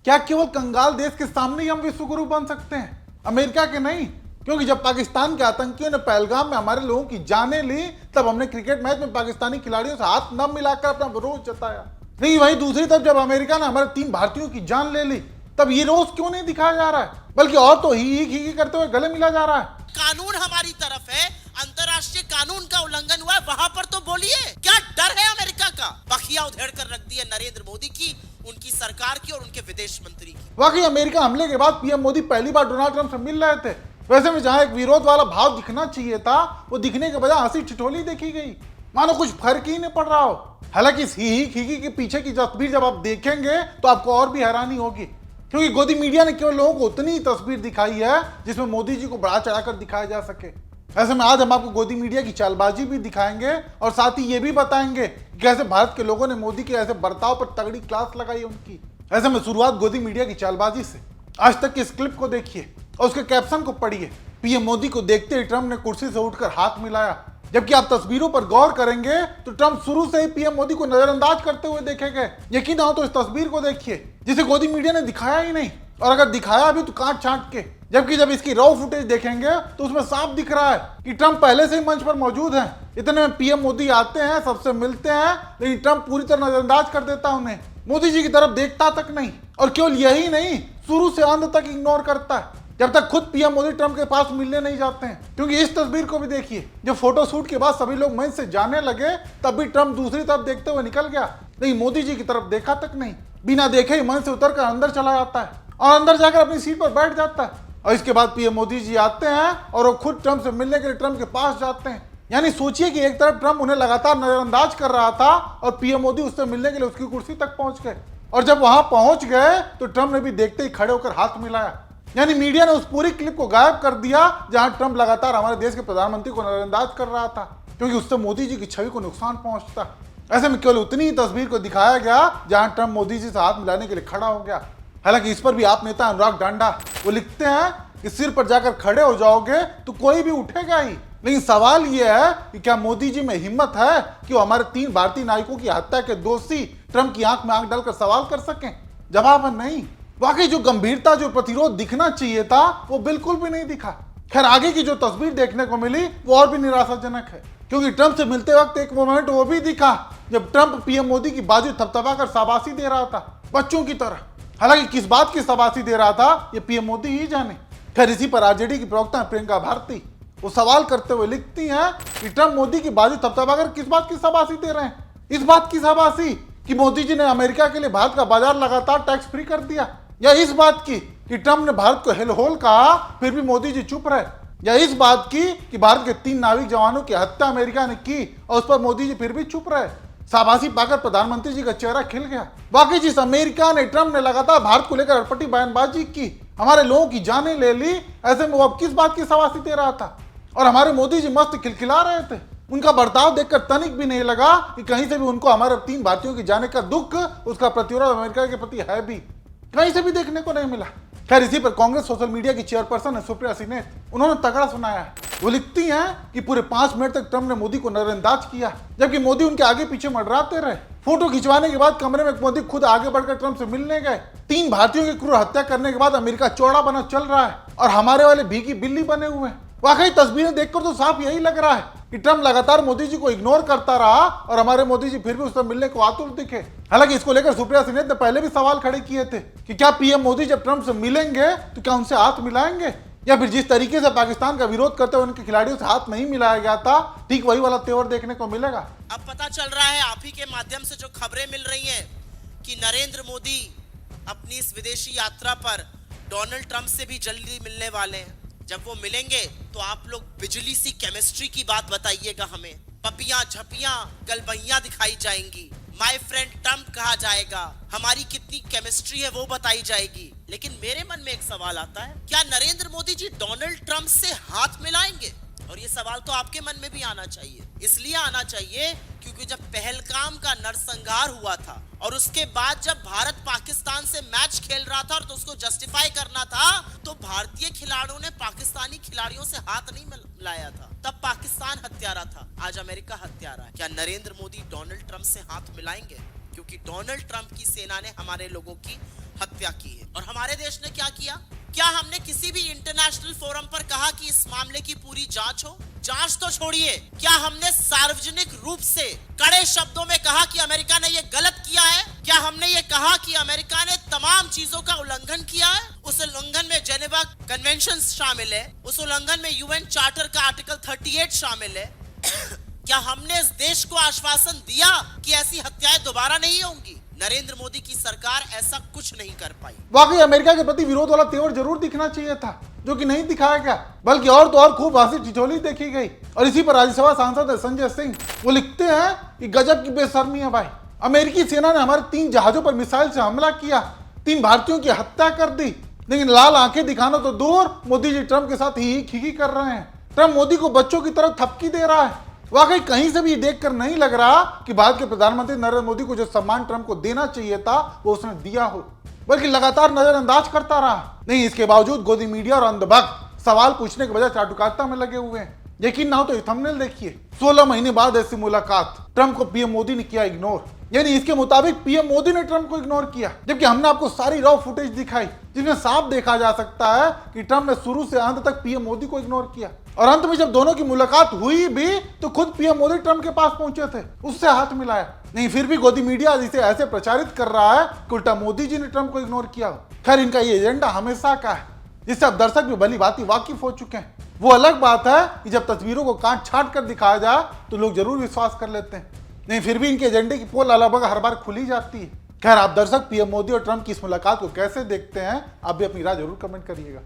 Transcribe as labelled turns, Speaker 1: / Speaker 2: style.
Speaker 1: क्या केवल कंगाल देश के सामने ही हम विश्व गुरु बन सकते हैं, अमेरिका के नहीं? क्योंकि जब पाकिस्तान के आतंकियों ने पहलगाम में हमारे लोगों की जानें ली, तब हमने क्रिकेट मैच में पाकिस्तानी खिलाड़ियों से हाथ न मिलाकर अपना विरोध जताया। नहीं, वहीं दूसरी तरफ जब अमेरिका ने हमारे 3 भारतीयों की जान ले ली, तब ये रोज क्यों नहीं दिखाया जा रहा है, बल्कि और तो ही करते हुए गले मिला जा रहा है।
Speaker 2: कानून हमारी तरफ है, अंतर्राष्ट्रीय कानून का उल्लंघन हुआ है, वहां पर तो बोलिए। क्या डर है अमेरिका का? बखिया उधेड़ कर रख दी है नरेंद्र मोदी की, उनकी सरकार की और उनके विदेश मंत्री की।
Speaker 1: वाकई अमेरिका हमले के बाद पीएम मोदी पहली बार डोनाल्ड ट्रंप से मिल रहे थे। वैसे में जहां एक विरोध वाला भाव दिखना चाहिए था, वो दिखने के बजाय हंसी ठिठोली देखी गई, मानो कुछ फर्क ही नहीं पड़ रहा हो। हालांकि इस ही खीकी के पीछे की तस्वीर जब आप देखेंगे तो आपको और भी हैरानी होगी, क्योंकि गोदी मीडिया ने केवल लोगों को उतनी ही तस्वीर दिखाई है जिसमें मोदी जी को बढ़ा चढ़ाकर दिखाया जा सके। ऐसे में आज हम आपको गोदी मीडिया की चालबाजी भी दिखाएंगे और साथ ही ये भी बताएंगे कि कैसे भारत के लोगों ने मोदी के ऐसे बर्ताव पर तगड़ी क्लास लगाई उनकी। ऐसे में शुरुआत गोदी मीडिया की चालबाजी से। आज तक की इस क्लिप को देखिए और उसके कैप्शन को पढ़िए। पीएम मोदी को देखते ही ट्रंप ने कुर्सी से उठकर हाथ मिलाया। जबकि आप तस्वीरों पर गौर करेंगे तो ट्रंप शुरू से ही पीएम मोदी को नजरअंदाज करते हुए देखे गए। यकीन ना हो तो इस तस्वीर को देखिए, जिसे गोदी मीडिया ने दिखाया ही नहीं, और अगर दिखाया भी तो काट छांट के। जबकि जब इसकी रॉ फुटेज देखेंगे तो उसमें साफ दिख रहा है कि ट्रंप पहले से ही मंच पर मौजूद हैं। इतने में पीएम मोदी आते हैं, सबसे मिलते हैं, लेकिन ट्रंप पूरी तरह नजरअंदाज कर देता उन्हें, मोदी जी की तरफ देखता तक नहीं। और केवल यही नहीं, शुरू से अंत तक इग्नोर करता है, जब तक खुद पीएम मोदी ट्रंप के पास मिलने नहीं जाते हैं। क्योंकि इस तस्वीर को भी देखिए, जब फोटो शूट के बाद सभी लोग मंच से जाने लगे, तब भी ट्रंप दूसरी तरफ देखते हुए निकल गया, नहीं मोदी जी की तरफ देखा तक नहीं। बिना देखे ही मंच से उतरकर अंदर चला जाता है और अंदर जाकर अपनी सीट पर बैठ जाता है। और इसके बाद पीएम मोदी जी आते हैं और वो खुद ट्रंप से मिलने के लिए ट्रंप के पास जाते हैं। यानी सोचिए कि एक तरफ ट्रंप उन्हें लगातार नजरअंदाज कर रहा था और पीएम मोदी उससे मिलने के लिए उसकी कुर्सी तक पहुंच गए। और जब वहां पहुंच गए तो ट्रंप ने भी देखते ही खड़े होकर हाथ मिलाया। यानी मीडिया ने उस पूरी क्लिप को गायब कर दिया जहां ट्रंप लगातार हमारे देश के प्रधानमंत्री को नजरअंदाज कर रहा था, क्योंकि उससे मोदी जी की छवि को नुकसान पहुंचता। ऐसे में केवल उतनी ही तस्वीर को दिखाया गया जहां ट्रंप मोदी जी से हाथ मिलाने के लिए खड़ा हो गया। हालांकि इस पर भी आप नेता अनुराग डांडा वो लिखते हैं कि सिर पर जाकर खड़े हो जाओगे तो कोई भी उठेगा ही। लेकिन सवाल यह है कि क्या मोदी जी में हिम्मत है कि वो हमारे 3 भारतीय नायकों की हत्या के दोषी ट्रंप की आंख में आंख डालकर सवाल कर सकें? जवाब है नहीं। वाकई जो गंभीरता, जो प्रतिरोध दिखना चाहिए था, वो बिल्कुल भी नहीं दिखा। खैर, आगे की जो तस्वीर देखने को मिली वो और भी निराशाजनक है, क्योंकि ट्रंप से मिलते वक्त एक मोमेंट वो भी दिखा जब ट्रंप पीएम मोदी की बाजू थपथपाकर शाबाशी दे रहा था, बच्चों की तरह। हालांकि किस बात की शाबाशी दे रहा था ये पीएम मोदी ही जाने। खैर, इसी पर आरजेडी की प्रवक्ता प्रियंका भारती वो सवाल करते हुए लिखती हैं कि ट्रंप मोदी की बाजू थपथपाकर किस बात की शाबाशी दे रहे हैं? इस बात की शाबाशी कि मोदी जी ने अमेरिका के लिए भारत का बाजार लगातार टैक्स फ्री कर दिया, या इस बात की कि ट्रंप ने भारत को हेलहोल कहा फिर भी मोदी जी चुप रहे, या इस बात की कि भारत के 3 नाविक जवानों की हत्या अमेरिका ने की और उस पर मोदी जी फिर भी चुप रहे? शाबाशी पाकर प्रधानमंत्री जी का चेहरा खिल गया। बाकी जिस अमेरिका ने, ट्रंप ने लगातार भारत को लेकर अटपटी बयानबाजी की, हमारे लोगों की जानें ले ली, ऐसे में वो अब किस बात की शाबाशी दे रहा था? और हमारे मोदी जी मस्त खिलखिला रहे थे। उनका बर्ताव देखकर तनिक भी नहीं लगा कि कहीं से भी उनको हमारे 3 भारतीयों की जाने का दुख, उसका प्रतिरोध अमेरिका के प्रति है भी, कहीं से भी देखने को नहीं मिला। खैर, इसी पर कांग्रेस सोशल मीडिया की चेयरपर्सन है सुप्रिया सिन्हा, उन्होंने तगड़ा सुनाया है। वो लिखती हैं कि पूरे 5 मिनट तक ट्रंप ने मोदी को नजरअंदाज किया, जबकि मोदी उनके आगे पीछे मंडराते रहे। फोटो खिंचवाने के बाद कमरे में मोदी खुद आगे बढ़कर ट्रंप से मिलने गए। 3 भारतीयों की क्रूर हत्या करने के बाद अमेरिका चौड़ा बना चल रहा है और हमारे वाले भीगी बिल्ली बने हुए हैं। वाकई तस्वीरें देखकर तो साफ यही लग रहा है कि ट्रंप लगातार मोदी जी को इग्नोर करता रहा और हमारे मोदी जी फिर भी उससे मिलने को आतुर दिखे। हालांकि इसको लेकर सुप्रिया सिन्हा ने पहले भी सवाल खड़े किए थे कि क्या पीएम मोदी जब ट्रंप से मिलेंगे तो क्या उनसे हाथ मिलाएंगे, या फिर जिस तरीके से पाकिस्तान का विरोध करते हुए उनके खिलाड़ियों से हाथ नहीं मिलाया गया था, ठीक वही वाला तेवर देखने को मिलेगा।
Speaker 2: अब पता चल रहा है आप ही के माध्यम से जो खबरें मिल रही हैं कि नरेंद्र मोदी अपनी इस विदेशी यात्रा पर डोनाल्ड ट्रंप से भी जल्दी मिलने वाले हैं। जब वो मिलेंगे तो आप लोग बिजली सी केमिस्ट्री की बात बताइएगा हमें। पपियां झपियां गलबैयां दिखाई जाएंगी, माय फ्रेंड ट्रंप कहा जाएगा, हमारी कितनी केमिस्ट्री है वो बताई जाएगी। लेकिन मेरे मन में एक सवाल आता है, क्या नरेंद्र मोदी जी डोनाल्ड ट्रंप से हाथ मिलाएंगे? और ये सवाल तो आपके मन में भी आना चाहिए। इसलिए आना चाहिए क्योंकि जब पहलगाम का नरसंहार हुआ था और उसके बाद जब भारत पाकिस्तान से मैच खेल रहा था और तो उसको जस्टिफाई करना था, तो भारतीय खिलाड़ियों ने पाकिस्तानी खिलाड़ियों से हाथ नहीं मिलाया था। तब पाकिस्तान हत्यारा था, आज अमेरिका हत्यारा है। क्या नरेंद्र मोदी डोनाल्ड ट्रंप से हाथ मिलाएंगे? क्योंकि डोनाल्ड ट्रंप की सेना ने हमारे लोगों की हत्या की है। हमारे देश ने क्या किया? क्या हमने किसी भी इंटरनेशनल फोरम पर कहा कि इस मामले की पूरी जांच हो? जांच तो छोड़िए, क्या हमने सार्वजनिक रूप से कड़े शब्दों में कहा कि अमेरिका ने ये गलत किया है? क्या हमने ये कहा कि अमेरिका ने तमाम चीजों का उल्लंघन किया है? उस उल्लंघन में जेनेवा कन्वेंशन शामिल है, उस उल्लंघन में यूएन चार्टर का आर्टिकल 38 शामिल है। क्या हमने इस देश को आश्वासन दिया कि ऐसी हत्याएं दोबारा नहीं होंगी? नरेंद्र मोदी की सरकार ऐसा कुछ नहीं कर पाई।
Speaker 1: वाकई अमेरिका के प्रति विरोध वाला तेवर जरूर दिखना चाहिए था, जो कि नहीं दिखाया गया, बल्कि और तो और खूब हंसी ठिठोली देखी गई। और इसी पर राज्यसभा सांसद संजय सिंह वो लिखते हैं कि गजब की बेशर्मी है भाई, अमेरिकी सेना ने हमारे 3 जहाजों पर मिसाइल से हमला किया, 3 भारतीयों की हत्या कर दी, लेकिन लाल आंखें दिखाना तो दूर, मोदी जी ट्रंप के साथ ही खीखी कर रहे हैं। ट्रंप मोदी को बच्चों की तरफ थपकी दे रहा है। वाकई कहीं से भी देखकर नहीं लग रहा कि भारत के प्रधानमंत्री नरेंद्र मोदी को जो सम्मान ट्रंप को देना चाहिए था वो उसने दिया हो, बल्कि लगातार नजरअंदाज करता रहा। नहीं, इसके बावजूद गोदी मीडिया और अंधभक्त सवाल पूछने के बजाय चाटुकारिता में लगे हुए हैं। यकीन ना हो तो ये थंबनेल देखिए। 16 महीने बाद ऐसी मुलाकात, ट्रंप को पीएम मोदी ने किया इग्नोर। यानी इसके मुताबिक पीएम मोदी ने ट्रंप को इग्नोर किया, जबकि हमने आपको सारी रॉ फुटेज दिखाई जिसमें साफ देखा जा सकता है कि ट्रंप ने शुरू से अंत तक पीएम मोदी को इग्नोर किया। और अंत में जब दोनों की मुलाकात हुई भी तो खुद पीएम मोदी ट्रंप के पास पहुंचे थे, उससे हाथ मिलाया। नहीं, फिर भी गोदी मीडिया इसे ऐसे प्रचारित कर रहा है कि उल्टा मोदी जी ने ट्रंप को इग्नोर किया। खैर, इनका ये एजेंडा हमेशा का है, जिससे अब दर्शक भी भली भांति वाकिफ हो चुके हैं। वो अलग बात है कि जब तस्वीरों को काट छाट कर दिखाया जाए तो लोग जरूर विश्वास कर लेते हैं। नहीं, फिर भी इनके एजेंडे की पोल अलग हर बार खुली जाती है। खैर, आप दर्शक पीएम मोदी और ट्रंप की इस मुलाकात को कैसे देखते हैं, आप भी अपनी राय जरूर कमेंट करिएगा।